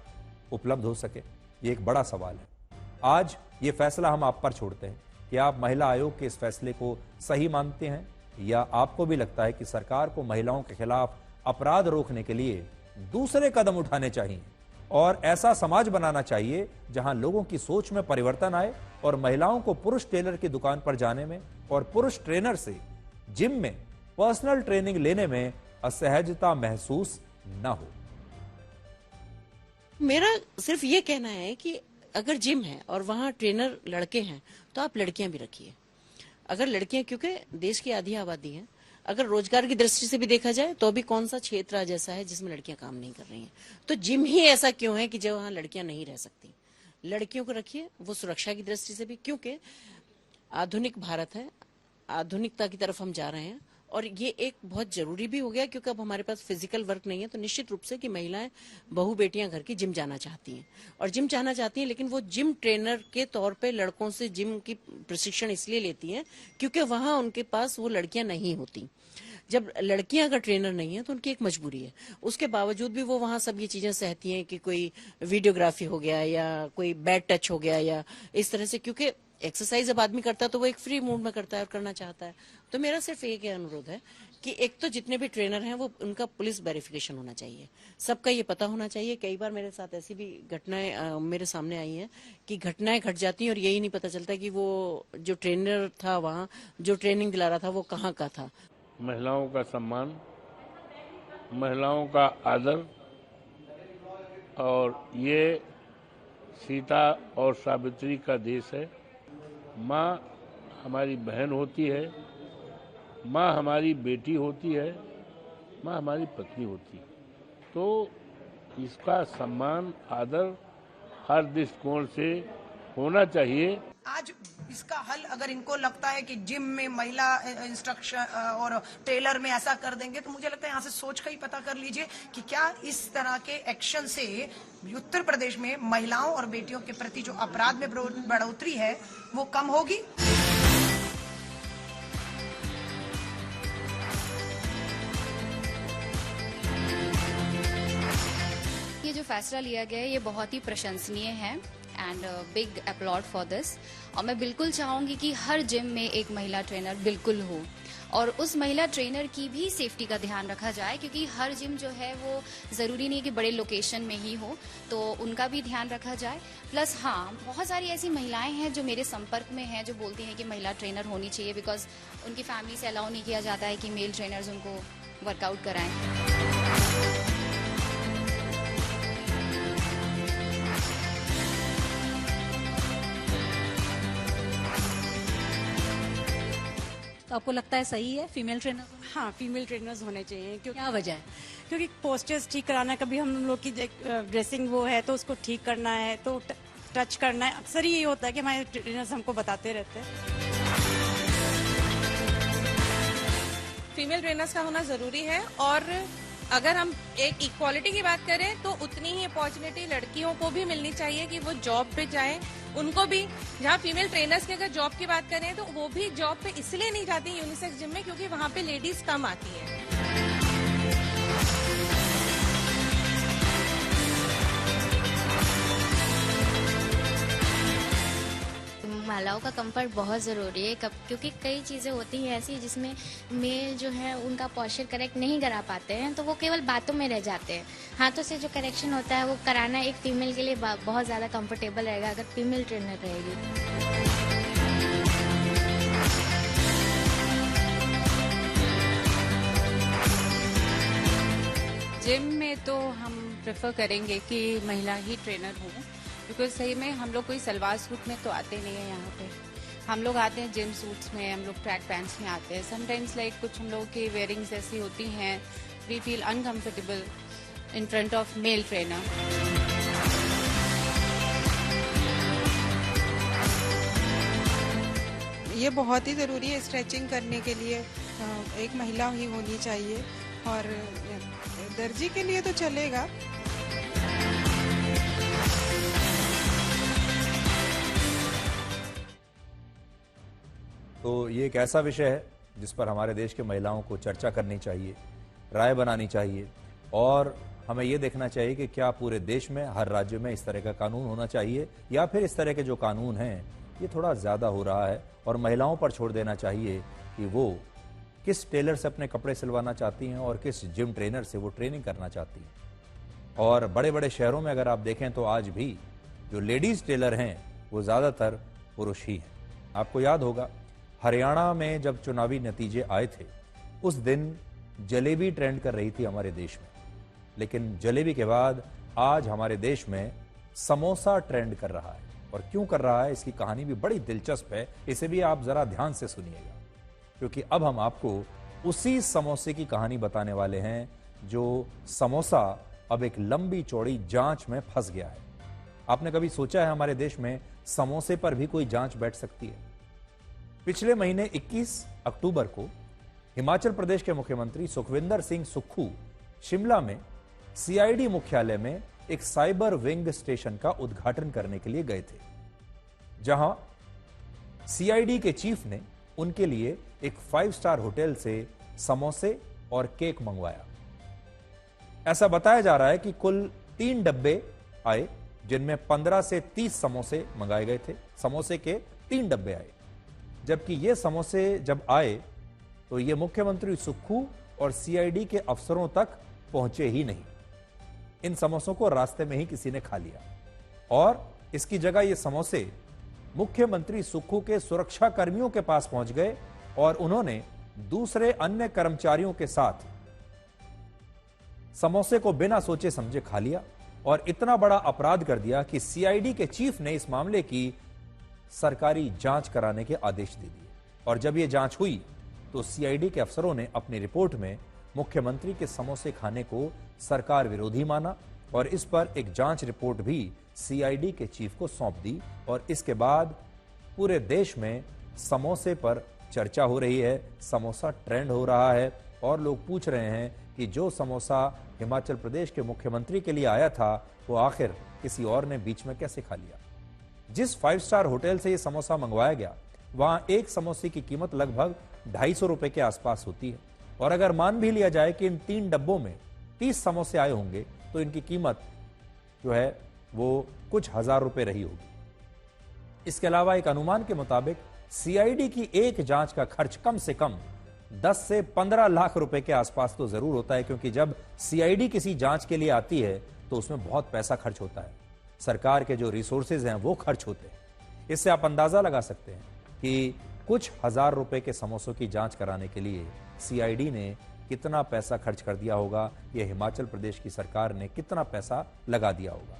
उपलब्ध हो सके? ये एक बड़ा सवाल है। आज ये फैसला हम आप पर छोड़ते हैं कि आप महिला आयोग के इस फैसले को सही मानते हैं या आपको भी लगता है कि सरकार को महिलाओं के खिलाफ अपराध रोकने के लिए दूसरे कदम उठाने चाहिए और ऐसा समाज बनाना चाहिए जहां लोगों की सोच में परिवर्तन आए और महिलाओं को पुरुष टेलर की दुकान पर जाने में और पुरुष ट्रेनर से जिम में पर्सनल ट्रेनिंग लेने में असहजता महसूस न हो। मेरा सिर्फ ये कहना है कि अगर जिम है और वहाँ ट्रेनर लड़के हैं तो आप लड़कियां भी रखिए। अगर लड़कियां, क्योंकि देश की आधी आबादी है, अगर रोजगार की दृष्टि से भी देखा जाए तो अभी कौन सा क्षेत्र आज ऐसा है जिसमें लड़कियां काम नहीं कर रही हैं? तो जिम ही ऐसा क्यों है कि जब वहां लड़कियां नहीं रह सकती? लड़कियों को रखिए, वो सुरक्षा की दृष्टि से भी, क्योंकि आधुनिक भारत है, आधुनिकता की तरफ हम जा रहे हैं और ये एक बहुत जरूरी भी हो गया क्योंकि अब हमारे पास फिजिकल वर्क नहीं है। तो निश्चित रूप से कि महिलाएं, बहू बेटियां घर की जिम जाना चाहती हैं और जिम जाना चाहती हैं, लेकिन वो जिम ट्रेनर के तौर पे लड़कों से जिम की प्रशिक्षण इसलिए लेती हैं क्योंकि वहां उनके पास वो लड़कियां नहीं होती। जब लड़कियां अगर ट्रेनर नहीं है तो उनकी एक मजबूरी है, उसके बावजूद भी वो वहां सब ये चीजें सहती हैं कि कोई वीडियोग्राफी हो गया या कोई बैड टच हो गया या इस तरह से, क्योंकि एक्सरसाइज जब आदमी करता है तो वो एक फ्री मूड में करता है और करना चाहता है। तो मेरा सिर्फ एक अनुरोध है कि एक तो जितने भी ट्रेनर हैं वो उनका पुलिस वेरिफिकेशन होना चाहिए, सबका ये पता होना चाहिए। कई बार मेरे साथ ऐसी भी घटनाएं मेरे सामने आई हैं कि घटनाएं घट जाती हैं और यही नहीं पता चलता कि वो जो ट्रेनर था वहाँ जो ट्रेनिंग दिला रहा था वो कहाँ का था। महिलाओं का सम्मान, महिलाओं का आदर, और ये सीता और सावित्री का देश है। माँ हमारी बहन होती है, माँ हमारी बेटी होती है, माँ हमारी पत्नी होती है। तो इसका सम्मान, आदर हर दृष्टिकोण से होना चाहिए। आज इसका हल अगर इनको लगता है कि जिम में महिला इंस्ट्रक्शन और ट्रेलर में ऐसा कर देंगे तो मुझे लगता है यहाँ से सोच कर ही पता कर लीजिए कि क्या इस तरह के एक्शन से उत्तर प्रदेश में महिलाओं और बेटियों के प्रति जो अपराध में बढ़ोतरी है वो कम होगी। ये जो फैसला लिया गया है ये बहुत ही प्रशंसनीय है and big applaud for this. और मैं बिल्कुल चाहूँगी कि हर जिम में एक महिला ट्रेनर बिल्कुल हो और उस महिला ट्रेनर की भी सेफ्टी का ध्यान रखा जाए, क्योंकि हर जिम जो है वो ज़रूरी नहीं कि बड़े लोकेशन में ही हो, तो उनका भी ध्यान रखा जाए। प्लस हाँ, बहुत सारी ऐसी महिलाएं हैं जो मेरे संपर्क में हैं जो बोलती हैं कि महिला ट्रेनर होनी चाहिए, बिकॉज उनकी फैमिली से अलाउ नहीं किया जाता है कि मेल ट्रेनर्स उनको वर्कआउट कराएं। तो आपको लगता है सही है फीमेल ट्रेनर? हाँ, फीमेल ट्रेनर्स होने चाहिए, क्योंकि क्या वजह है? क्योंकि पोस्चर्स ठीक कराना, कभी हम लोग की ड्रेसिंग वो है तो उसको ठीक करना है, तो टच करना है, अक्सर यही होता है कि हमारे ट्रेनर्स हमको बताते रहते हैं। फीमेल ट्रेनर्स का होना जरूरी है, और अगर हम एक इक्वालिटी की बात करें तो उतनी ही अपॉर्चुनिटी लड़कियों को भी मिलनी चाहिए कि वो जॉब पे जाएं। उनको भी, जहाँ फीमेल ट्रेनर्स की अगर जॉब की बात करें तो वो भी जॉब पे इसलिए नहीं जाती यूनिसेक्स जिम में क्योंकि वहाँ पे लेडीज कम आती हैं। महिलाओं का कंफर्ट बहुत ज़रूरी है, क्योंकि कई चीज़ें होती हैं ऐसी जिसमें मेल जो है उनका पोस्चर करेक्ट नहीं करा पाते हैं, तो वो केवल बातों में रह जाते हैं। हाथों से जो करेक्शन होता है वो कराना एक फीमेल के लिए बहुत ज़्यादा कंफर्टेबल रहेगा अगर फीमेल ट्रेनर रहेगी। जिम में तो हम प्रेफर करेंगे कि महिला ही ट्रेनर हो, बिकॉज सही में हम लोग कोई सलवार सूट में तो आते नहीं है यहाँ पे। हम लोग आते हैं जिम सूट्स में, हम लोग ट्रैक पैंट्स में आते हैं। समटाइम्स लाइक कुछ हम लोग की वेयरिंग्स ऐसी होती हैं, we feel uncomfortable in front of male trainer. ये बहुत ही ज़रूरी है स्ट्रेचिंग करने के लिए, एक महिला ही होनी चाहिए, और दर्जी के लिए तो चलेगा। तो ये एक ऐसा विषय है जिस पर हमारे देश के महिलाओं को चर्चा करनी चाहिए, राय बनानी चाहिए, और हमें ये देखना चाहिए कि क्या पूरे देश में हर राज्य में इस तरह का कानून होना चाहिए, या फिर इस तरह के जो कानून हैं ये थोड़ा ज़्यादा हो रहा है, और महिलाओं पर छोड़ देना चाहिए कि वो किस टेलर से अपने कपड़े सिलवाना चाहती हैं और किस जिम ट्रेनर से वो ट्रेनिंग करना चाहती हैं। और बड़े बड़े शहरों में अगर आप देखें तो आज भी जो लेडीज़ टेलर हैं वो ज़्यादातर पुरुष ही हैं। आपको याद होगा हरियाणा में जब चुनावी नतीजे आए थे उस दिन जलेबी ट्रेंड कर रही थी हमारे देश में, लेकिन जलेबी के बाद आज हमारे देश में समोसा ट्रेंड कर रहा है। और क्यों कर रहा है इसकी कहानी भी बड़ी दिलचस्प है, इसे भी आप जरा ध्यान से सुनिएगा, क्योंकि अब हम आपको उसी समोसे की कहानी बताने वाले हैं जो समोसा अब एक लंबी चौड़ी जांच में फंस गया है। आपने कभी सोचा है हमारे देश में समोसे पर भी कोई जांच बैठ सकती है? पिछले महीने 21 अक्टूबर को हिमाचल प्रदेश के मुख्यमंत्री सुखविंदर सिंह सुक्खू शिमला में सीआईडी मुख्यालय में एक साइबर विंग स्टेशन का उद्घाटन करने के लिए गए थे, जहां सीआईडी के चीफ ने उनके लिए एक 5 स्टार होटल से समोसे और केक मंगवाया। ऐसा बताया जा रहा है कि कुल 3 डब्बे आए, जिनमें 15 से 30 समोसे मंगाए गए थे। समोसे के 3 डब्बे आए, जबकि ये समोसे जब आए तो ये मुख्यमंत्री सुक्खू और सीआईडी के अफसरों तक पहुंचे ही नहीं। इन समोसों को रास्ते में ही किसी ने खा लिया, और इसकी जगह ये समोसे मुख्यमंत्री सुक्खू के सुरक्षा कर्मियों के पास पहुंच गए, और उन्होंने दूसरे अन्य कर्मचारियों के साथ समोसे को बिना सोचे समझे खा लिया, और इतना बड़ा अपराध कर दिया कि सीआईडी के चीफ ने इस मामले की सरकारी जांच कराने के आदेश दे दिए। और जब यह जांच हुई तो सीआईडी के अफसरों ने अपनी रिपोर्ट में मुख्यमंत्री के समोसे खाने को सरकार विरोधी माना, और इस पर एक जांच रिपोर्ट भी सीआईडी के चीफ को सौंप दी। और इसके बाद पूरे देश में समोसे पर चर्चा हो रही है, समोसा ट्रेंड हो रहा है, और लोग पूछ रहे हैं कि जो समोसा हिमाचल प्रदेश के मुख्यमंत्री के लिए आया था वो आखिर किसी और ने बीच में कैसे खा लिया। जिस 5 स्टार होटल से ये समोसा मंगवाया गया वहां एक समोसे की कीमत लगभग 250 रुपए के आसपास होती है, और अगर मान भी लिया जाए कि इन 3 डब्बों में 30 समोसे आए होंगे तो इनकी कीमत जो है वो कुछ हजार रुपए रही होगी। इसके अलावा एक अनुमान के मुताबिक सीआईडी की एक जांच का खर्च कम से कम 10 से 15 लाख रुपए के आसपास तो जरूर होता है, क्योंकि जब सीआईडी किसी जांच के लिए आती है तो उसमें बहुत पैसा खर्च होता है, सरकार के जो रिसोर्सेज हैं वो खर्च होते हैं। इससे आप अंदाजा लगा सकते हैं कि कुछ हजार रुपए के समोसों की जांच कराने के लिए सीआईडी ने कितना पैसा खर्च कर दिया होगा, यह हिमाचल प्रदेश की सरकार ने कितना पैसा लगा दिया होगा।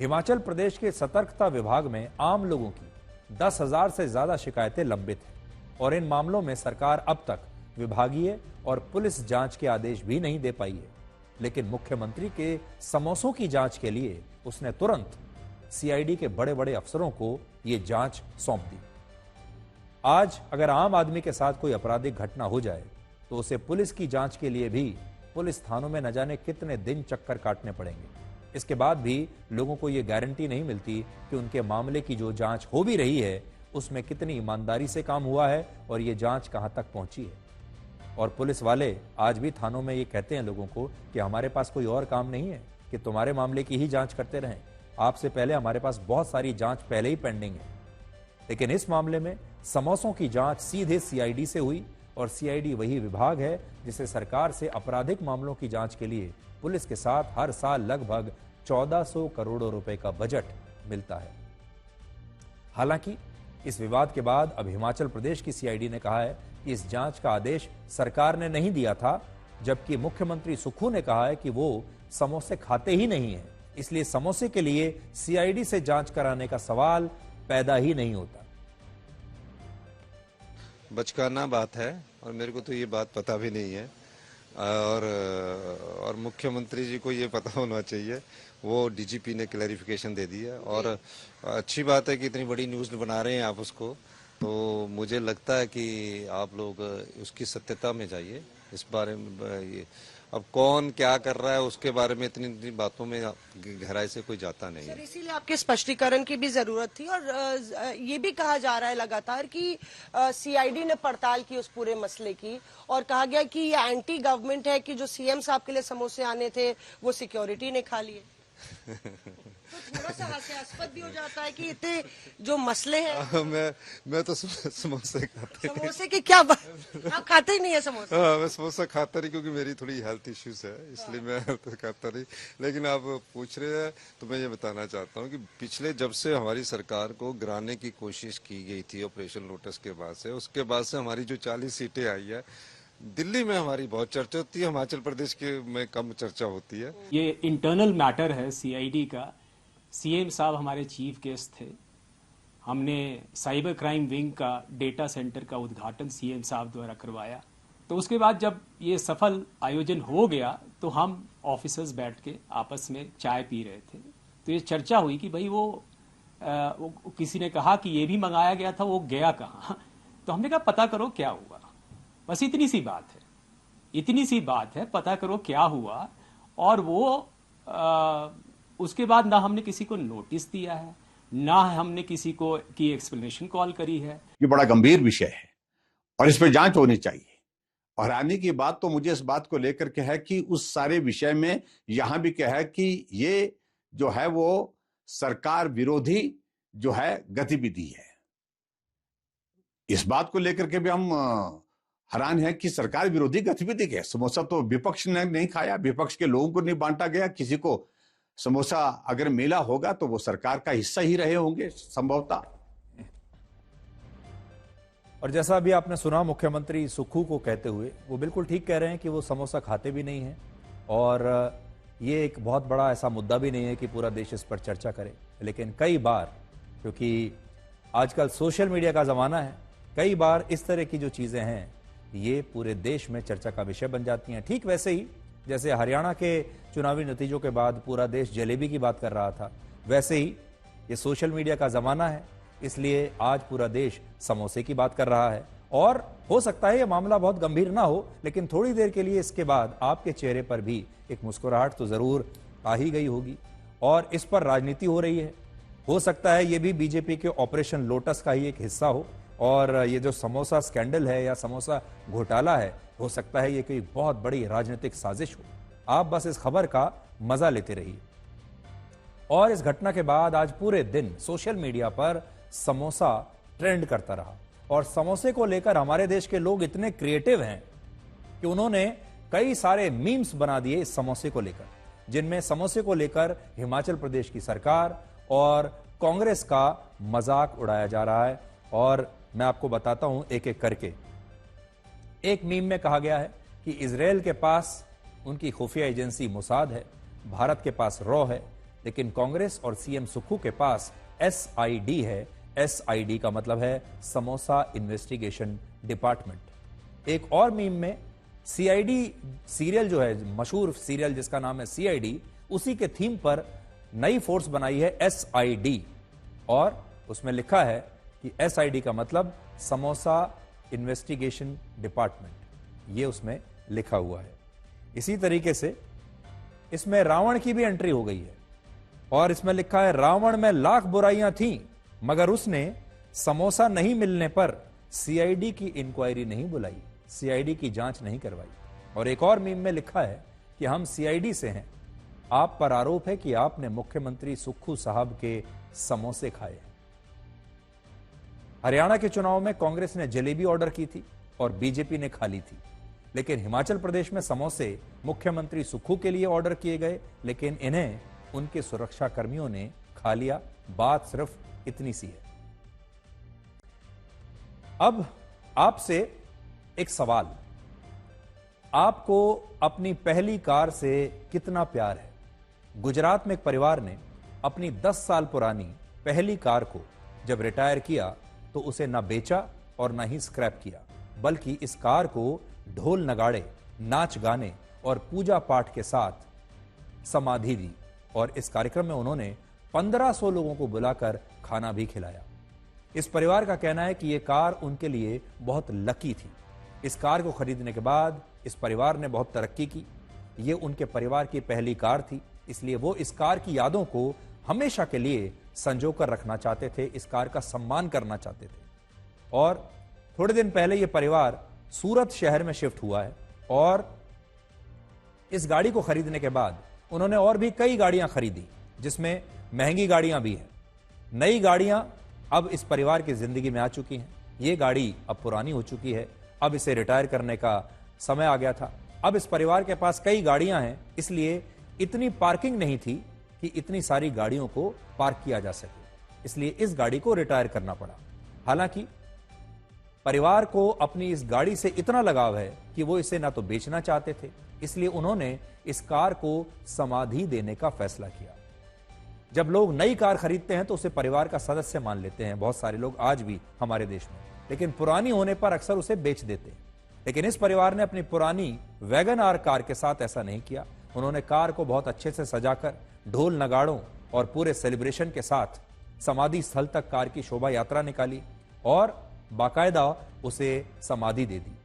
हिमाचल प्रदेश के सतर्कता विभाग में आम लोगों की 10,000 से ज्यादा शिकायतें लंबित हैं और इन मामलों में सरकार अब तक विभागीय और पुलिस जांच के आदेश भी नहीं दे पाई है। लेकिन मुख्यमंत्री के समोसों की जांच के लिए उसने तुरंत सीआईडी के बड़े बड़े अफसरों को यह जांच सौंप दी। आज अगर आम आदमी के साथ कोई आपराधिक घटना हो जाए तो उसे पुलिस की जांच के लिए भी पुलिस थानों में न जाने कितने दिन चक्कर काटने पड़ेंगे। इसके बाद भी लोगों को यह गारंटी नहीं मिलती कि उनके मामले की जो जांच हो भी रही है उसमें कितनी ईमानदारी से काम हुआ है और यह जांच कहां तक पहुंची है। और पुलिस वाले आज भी थानों में ये कहते हैं लोगों को कि हमारे पास कोई और काम नहीं है कि तुम्हारे मामले की ही जांच करते रहें, आपसे पहले हमारे पास बहुत सारी जांच पहले ही पेंडिंग है। लेकिन इस मामले में समोसों की जांच सीधे सीआईडी से हुई और सीआईडी वही विभाग है जिसे सरकार से आपराधिक मामलों की जांच के लिए पुलिस के साथ हर साल लगभग 1400 करोड़ रुपए का बजट मिलता है। हालांकि इस विवाद के बाद अब हिमाचल प्रदेश की सीआईडी ने कहा है कि इस जांच का आदेश सरकार ने नहीं दिया था, जबकि मुख्यमंत्री सुक्खू ने कहा है कि वो समोसे खाते ही नहीं है, इसलिए समोसे के लिए सीआईडी से जांच कराने का सवाल पैदा ही नहीं होता। बचकाना बात है और मेरे को तो ये बात पता भी नहीं है और मुख्यमंत्री जी को ये पता होना चाहिए। वो डीजीपी ने क्लैरिफिकेशन दे दी है और अच्छी बात है कि इतनी बड़ी न्यूज़ बना रहे हैं आप उसको, तो मुझे लगता है कि आप लोग उसकी सत्यता में जाइए। इस बारे में ये अब कौन क्या कर रहा है उसके बारे में इतनी बातों में गहराई से कोई जाता नहीं है। इसीलिए आपके स्पष्टीकरण की भी जरूरत थी और ये भी कहा जा रहा है लगातार कि सीआईडी ने पड़ताल की उस पूरे मसले की और कहा गया कि ये एंटी गवर्नमेंट है कि जो सीएम साहब के लिए समोसे आने थे वो सिक्योरिटी ने खा लिए। तो थोड़ा सा हास्यास्पद भी हो जाता है कि इतने जो मसले हैं। मैं तो समोसे खाता हूं। समोसे की क्या आप खाते ही नहीं है समोसे? हाँ, मैं समोसा खाता नहीं क्योंकि मेरी थोड़ी हेल्थ इश्यूज है, इसलिए मैं तो खाता नहीं। लेकिन आप पूछ रहे हैं तो मैं ये बताना चाहता हूँ कि पिछले जब से हमारी सरकार को गिराने की कोशिश की गई थी ऑपरेशन लोटस के बाद से, उसके बाद से हमारी जो 40 सीटें आई है, दिल्ली में हमारी बहुत चर्चा होती है, हिमाचल प्रदेश के में कम चर्चा होती है। ये इंटरनल मैटर है सीआईडी का। सीएम साहब हमारे चीफ गेस्ट थे। हमने साइबर क्राइम विंग का डेटा सेंटर का उद्घाटन सीएम साहब द्वारा करवाया। तो उसके बाद जब ये सफल आयोजन हो गया तो हम ऑफिसर्स बैठ के आपस में चाय पी रहे थे, तो ये चर्चा हुई कि भाई वो किसी ने कहा कि ये भी मंगाया गया था, वो गया कहाँ। तो हमने कहा पता करो क्या हुआ, बस इतनी सी बात है, इतनी सी बात है, पता करो क्या हुआ। और वो उसके बाद ना हमने किसी को नोटिस दिया है, ना हमने किसी को की एक्सप्लेनेशन कॉल करी है। ये बड़ा गंभीर विषय है और इस पर जांच होनी चाहिए। और आने की बात तो मुझे इस बात को लेकर के है कि उस सारे विषय में यहां भी क्या है कि ये जो है वो सरकार विरोधी जो है गतिविधि है। इस बात को लेकर के भी हम हैरान है कि सरकार विरोधी गतिविधि है। समोसा तो विपक्ष ने नहीं खाया, विपक्ष के लोगों को नहीं बांटा गया, किसी को समोसा अगर मिला होगा तो वो सरकार का हिस्सा ही रहे होंगे संभवतः। और जैसा अभी आपने सुना मुख्यमंत्री सुक्खू को कहते हुए, वो बिल्कुल ठीक कह रहे हैं कि वो समोसा खाते भी नहीं हैं और ये एक बहुत बड़ा ऐसा मुद्दा भी नहीं है कि पूरा देश इस पर चर्चा करे। लेकिन कई बार, क्योंकि आजकल सोशल मीडिया का जमाना है, कई बार इस तरह की जो चीजें हैं ये पूरे देश में चर्चा का विषय बन जाती हैं। ठीक वैसे ही जैसे हरियाणा के चुनावी नतीजों के बाद पूरा देश जलेबी की बात कर रहा था, वैसे ही ये सोशल मीडिया का जमाना है, इसलिए आज पूरा देश समोसे की बात कर रहा है। और हो सकता है ये मामला बहुत गंभीर ना हो, लेकिन थोड़ी देर के लिए इसके बाद आपके चेहरे पर भी एक मुस्कुराहट तो जरूर आ ही गई होगी और इस पर राजनीति हो रही है। हो सकता है ये भी बीजेपी के ऑपरेशन लोटस का ही एक हिस्सा हो और ये जो समोसा स्कैंडल है या समोसा घोटाला है, हो सकता है ये कोई बहुत बड़ी राजनीतिक साजिश हो। आप बस इस खबर का मजा लेते रहिए। और इस घटना के बाद आज पूरे दिन सोशल मीडिया पर समोसा ट्रेंड करता रहा और समोसे को लेकर हमारे देश के लोग इतने क्रिएटिव हैं कि उन्होंने कई सारे मीम्स बना दिए इस समोसे को लेकर, जिनमें समोसे को लेकर हिमाचल प्रदेश की सरकार और कांग्रेस का मजाक उड़ाया जा रहा है। और मैं आपको बताता हूं एक एक करके। एक मीम में कहा गया है कि इजराइल के पास उनकी खुफिया एजेंसी मोसाद है, भारत के पास रॉ है, लेकिन कांग्रेस और सीएम सुक्खू के पास एसआईडी है। एसआईडी का मतलब है समोसा इन्वेस्टिगेशन डिपार्टमेंट। एक और मीम में सीआईडी सीरियल जो है, मशहूर सीरियल जिसका नाम है सीआईडी, उसी के थीम पर नई फोर्स बनाई है एसआईडी, और उसमें लिखा है कि एसआईडी का मतलब समोसा इन्वेस्टिगेशन डिपार्टमेंट, ये उसमें लिखा हुआ है। इसी तरीके से इसमें रावण की भी एंट्री हो गई है और इसमें लिखा है रावण में लाख बुराइयां थीं, मगर उसने समोसा नहीं मिलने पर सीआईडी की इंक्वायरी नहीं बुलाई, सीआईडी की जांच नहीं करवाई। और एक और मीम में लिखा है कि हम सीआईडी से हैं, आप पर आरोप है कि आपने मुख्यमंत्री सुक्खू साहब के समोसे खाए हैं। हरियाणा के चुनाव में कांग्रेस ने जलेबी ऑर्डर की थी और बीजेपी ने खा ली थी, लेकिन हिमाचल प्रदेश में समोसे मुख्यमंत्री सुक्खू के लिए ऑर्डर किए गए, लेकिन इन्हें उनके सुरक्षा कर्मियों ने खा लिया। बात सिर्फ इतनी सी है। अब आपसे एक सवाल, आपको अपनी पहली कार से कितना प्यार है? गुजरात में एक परिवार ने अपनी 10 साल पुरानी पहली कार को जब रिटायर किया तो उसे ना बेचा और ना ही स्क्रैप किया, बल्कि इस कार को ढोल नगाड़े, नाच गाने और पूजा पाठ के साथ समाधि दी। और इस कार्यक्रम में उन्होंने 1500 लोगों को बुलाकर खाना भी खिलाया। इस परिवार का कहना है कि यह कार उनके लिए बहुत लकी थी। इस कार को खरीदने के बाद इस परिवार ने बहुत तरक्की की। ये उनके परिवार की पहली कार थी, इसलिए वो इस कार की यादों को हमेशा के लिए संजो कर रखना चाहते थे, इस कार का सम्मान करना चाहते थे। और थोड़े दिन पहले ये परिवार सूरत शहर में शिफ्ट हुआ है और इस गाड़ी को खरीदने के बाद उन्होंने और भी कई गाड़ियां खरीदी, जिसमें महंगी गाड़ियां भी हैं। नई गाड़ियां अब इस परिवार की जिंदगी में आ चुकी हैं। ये गाड़ी अब पुरानी हो चुकी है, अब इसे रिटायर करने का समय आ गया था। अब इस परिवार के पास कई गाड़ियां हैं, इसलिए इतनी पार्किंग नहीं थी कि इतनी सारी गाड़ियों को पार्क किया जा सके, इसलिए इस गाड़ी को रिटायर करना पड़ा। हालांकि परिवार को अपनी इस गाड़ी से इतना लगाव है कि वो इसे ना तो बेचना चाहते थे, इसलिए उन्होंने इस कार को समाधि देने का फैसला किया। जब लोग नई कार खरीदते हैं तो उसे परिवार का सदस्य मान लेते हैं, बहुत सारे लोग आज भी हमारे देश में, लेकिन पुरानी होने पर अक्सर उसे बेच देते हैं। लेकिन इस परिवार ने अपनी पुरानी वैगन आर कार के साथ ऐसा नहीं किया। उन्होंने कार को बहुत अच्छे से सजाकर ढोल नगाड़ों और पूरे सेलिब्रेशन के साथ समाधि स्थल तक कार की शोभा यात्रा निकाली और बाकायदा उसे समाधि दे दी।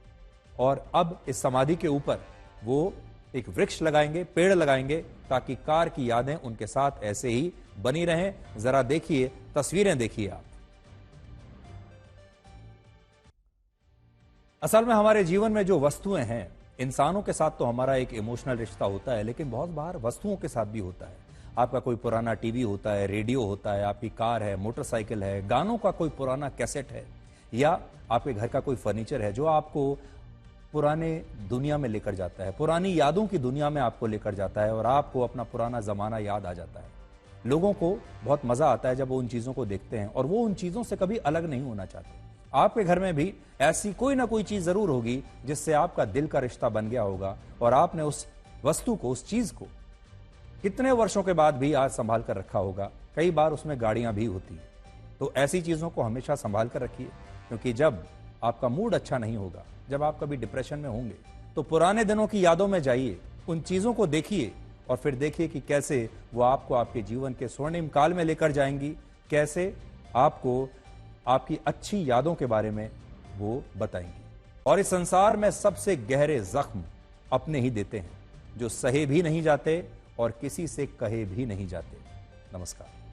और अब इस समाधि के ऊपर वो एक वृक्ष लगाएंगे, पेड़ लगाएंगे, ताकि कार की यादें उनके साथ ऐसे ही बनी रहें। जरा देखिए, तस्वीरें देखिए आप। असल में हमारे जीवन में जो वस्तुएं हैं, इंसानों के साथ तो हमारा एक इमोशनल रिश्ता होता है, लेकिन बहुत बार वस्तुओं के साथ भी होता है। आपका कोई पुराना टीवी होता है, रेडियो होता है, आपकी कार है, मोटरसाइकिल है, गानों का कोई पुराना कैसेट है, या आपके घर का कोई फर्नीचर है जो आपको पुराने दुनिया में लेकर जाता है, पुरानी यादों की दुनिया में आपको लेकर जाता है और आपको अपना पुराना जमाना याद आ जाता है। लोगों को बहुत मजा आता है जब वो उन चीजों को देखते हैं और वो उन चीजों से कभी अलग नहीं होना चाहते। आपके घर में भी ऐसी कोई ना कोई चीज जरूर होगी जिससे आपका दिल का रिश्ता बन गया होगा और आपने उस वस्तु को, उस चीज को कितने वर्षों के बाद भी आज संभाल कर रखा होगा। कई बार उसमें गाड़ियां भी होती हैं। तो ऐसी चीजों को हमेशा संभाल कर रखिए, क्योंकि जब आपका मूड अच्छा नहीं होगा, जब आप कभी डिप्रेशन में होंगे, तो पुराने दिनों की यादों में जाइए, उन चीजों को देखिए और फिर देखिए कि कैसे वो आपको आपके जीवन के स्वर्णिम काल में लेकर जाएंगी, कैसे आपको आपकी अच्छी यादों के बारे में वो बताएंगी। और इस संसार में सबसे गहरे जख्म अपने ही देते हैं, जो सहे भी नहीं जाते और किसी से कहे भी नहीं जाते। नमस्कार।